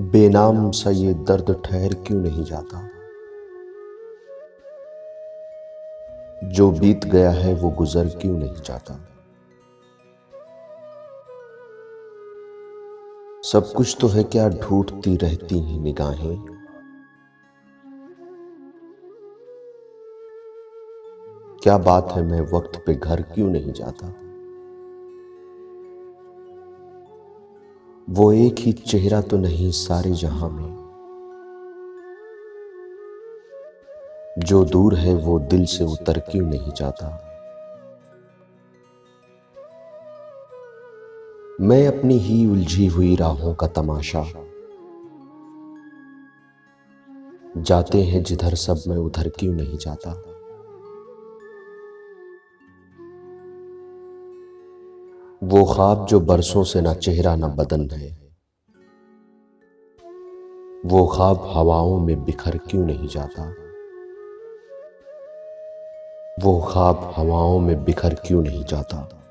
बेनाम सा ये दर्द ठहर क्यों नहीं जाता। जो बीत गया है वो गुजर क्यों नहीं जाता। सब कुछ तो है क्या ढूंढती रहती हैं निगाहें। क्या बात है मैं वक्त पे घर क्यों नहीं जाता। वो एक ही चेहरा तो नहीं सारे जहां में। जो दूर है वो दिल से उतर क्यों नहीं जाता। मैं अपनी ही उलझी हुई राहों का तमाशा। जाते हैं जिधर सब मैं उधर क्यों नहीं जाता। वो ख्वाब जो बरसों से ना चेहरा ना बदन है। वो ख्वाब हवाओं में बिखर क्यों नहीं जाता। वो ख्वाब हवाओं में बिखर क्यों नहीं जाता।